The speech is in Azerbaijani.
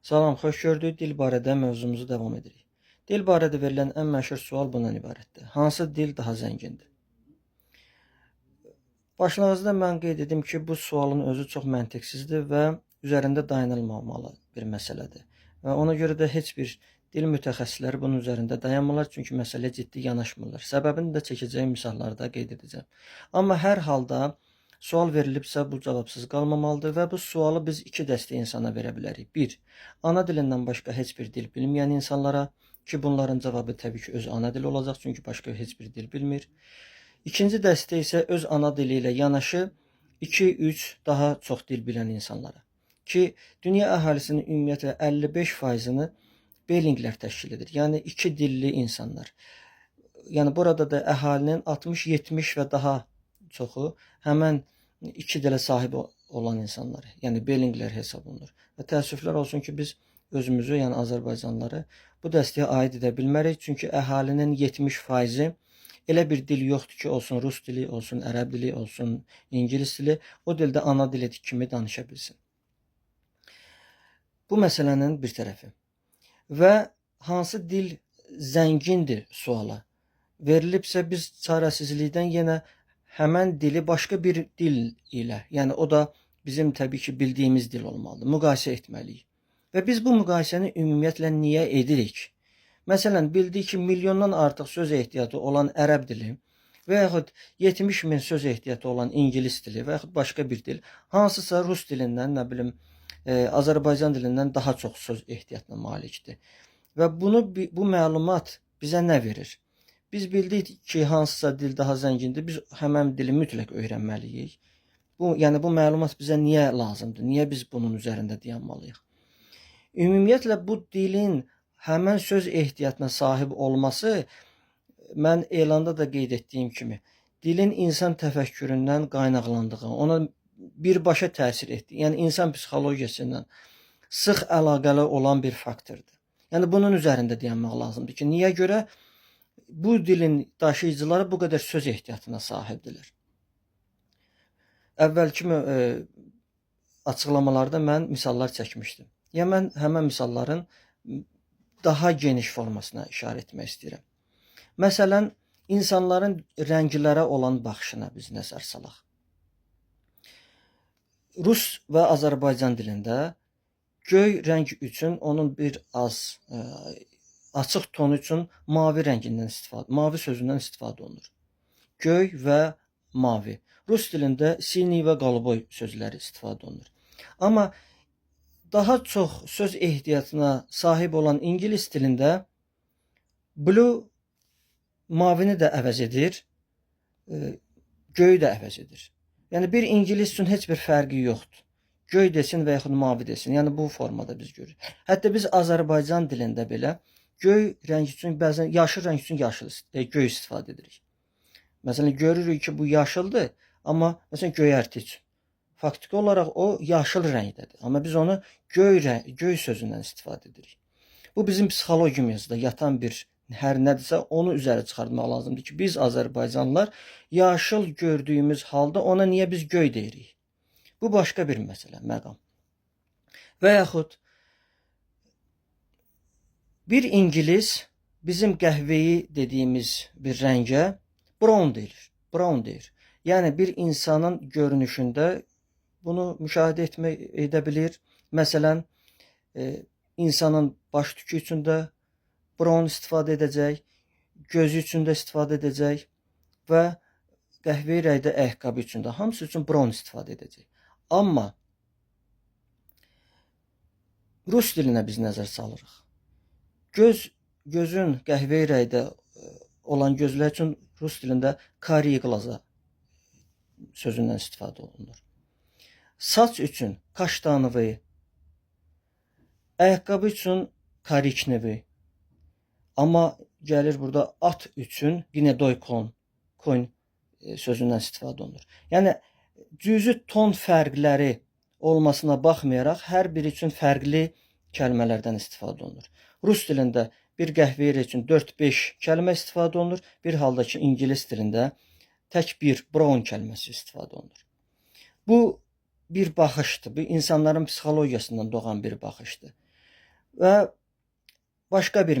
Salam, xoş gördük. Dil barədə mövzumuzu davam edirik. Dil barədə verilən ən məşhur sual bundan ibarətdir. Hansı dil daha zəngindir? Başlanğıcda mən qeyd edim ki, bu sualın özü çox məntiqsizdir və üzərində dayanılmamalı bir məsələdir. Və ona görə də heç bir dil mütəxəssisləri bunun üzərində dayanmırlar, çünki məsələyə ciddi yanaşmırlar. Səbəbini də çəkəcəyim misallarda qeyd edəcəm. Amma hər halda sual verilibsə bu cavabsız qalmamalıdır və bu sualı biz iki dəstə insana verə bilərik. Bir, ana dilindən başqa heç bir dil bilməyən insanlara ki, bunların cavabı təbii ki, öz ana dili olacaq, çünki başqa heç bir dil bilmir. İkinci dəstə isə öz ana dili ilə yanaşı 2-3 daha çox dil bilən insanlara ki, dünya əhalisinin ümumiyyətlə 55%-ni Beylinqlər təşkil edir. Yəni iki dilli insanlar. Yəni burada da əhalinin 60-70 və daha çoxu həmən iki dilə sahib olan insanlar, yəni Beylinqlər hesab olunur. Və təəssüflər olsun ki, biz özümüzü, yəni Azərbaycanlıları bu dəstəyə aid edə bilmərik, çünki əhalinin 70%-i elə bir dil yoxdur ki, olsun rus dili, olsun ərəb dili, olsun ingilis dili, o dildə ana dili kimi danışa bilsin. Bu məsələnin bir tərəfi. Və hansı dil zəngindir suala verilibsə, biz çarəsizlikdən yenə həmən dili başqa bir dil ilə, yəni o da bizim təbii ki bildiyimiz dil olmalıdır, müqayisə etməliyik. Və biz bu müqayisəni ümumiyyətlə niyə edirik? Məsələn, bildik ki, milyondan artıq söz ehtiyatı olan ərəb dili və yaxud 70 min söz ehtiyatı olan ingilis dili və yaxud başqa bir dil hansısa rus dilindən, nə bilim, Azərbaycan dilindən daha çox söz ehtiyatına malikdir. Və bu məlumat bizə nə verir? Biz bildik ki, hansısa dil daha zəngindir, biz həmən dili mütləq öyrənməliyik. Yəni bu məlumat bizə niyə lazımdır? Niyə biz bunun üzərində dayanmalıyıq? Ümumiyyətlə bu dilin həmən söz ehtiyatına sahib olması, mən elanda da qeyd etdiyim kimi, dilin insan təfəkküründən qaynaqlandığı, ona birbaşa təsir etdiyi, yəni insan psixologiyasından sıx əlaqəli olan bir faktordur. Yəni bunun üzərində dayanmaq lazımdır ki, niyə görə bu dilin daşıyıcıları bu qədər söz ehtiyatına sahibdirlər? Əvvəlki açıqlamalarda mən misallar çəkmişdim. Yəni mən həmən misalların daha geniş formasına işarə etmək istəyirəm. Məsələn, insanların rənglərə olan baxışına biz nəzər salaq. Rus və Azərbaycan dilində göy rəng üçün onun bir az açıq tonu üçün mavi rəngindən mavi sözündən istifadə olunur. Göy və mavi. Rus dilində sini və qalboy sözləri istifadə olunur. Amma daha çox söz ehtiyatına sahib olan ingilis dilində blue mavini də əvəz edir, göyü də əvəz edir. Yəni bir ingilis üçün heç bir fərqi yoxdur. Göy desin və yaxud mavi desin. Yəni bu formada biz görürük. Hətta biz Azərbaycan dilində belə göy rəng üçün bəzən yaşıl rəng üçün göy istifadə edirik. Məsələn, görürük ki, bu yaşıldır, amma məsələn göyərti üçün. Faktiki olaraq o yaşıl rəngdədir. Amma biz onu göy sözündən istifadə edirik. Bu bizim psixologiyamızda yatan bir hər nədirsə onu üzərə çıxartmaq lazımdır ki, biz Azərbaycanlılar yaşıl gördüyümüz halda ona niyə biz göy deyirik? Bu başqa bir məsələ, məqam. Və yaxud bir ingilis bizim qəhvəyi dediyimiz bir rəngə brown deyir. Yəni bir insanın görünüşündə bunu müşahidə edə bilir. Məsələn, insanın baş tükü üçün də brown istifadə edəcək, gözü üçün də istifadə edəcək və qəhvəyi rəngdə ayaqqabı üçün də hamısı üçün brown istifadə edəcək. Amma rus dilinə biz nəzər salırıq. Gözün qəhvəyi rəngdə olan gözlər üçün rus dilində kariye glaza sözündən istifadə olunur. Saç üçün kaştanovi, ayaqqabı üçün koriknevi. Amma gəlir burada at üçün gnedoykon sözündən istifadə olunur. Yəni cüzi ton fərqləri olmasına baxmayaraq hər biri üçün fərqli kəlmələrdən istifadə olunur. Rus dilində bir qəhvəyi üçün 4-5 kəlmə istifadə olunur, bir halda ki ingilis dilində tək bir brown kəlməsi istifadə olunur. Bu bir baxışdır, bu insanların psixologiyasından doğan bir baxışdır. və başqa bir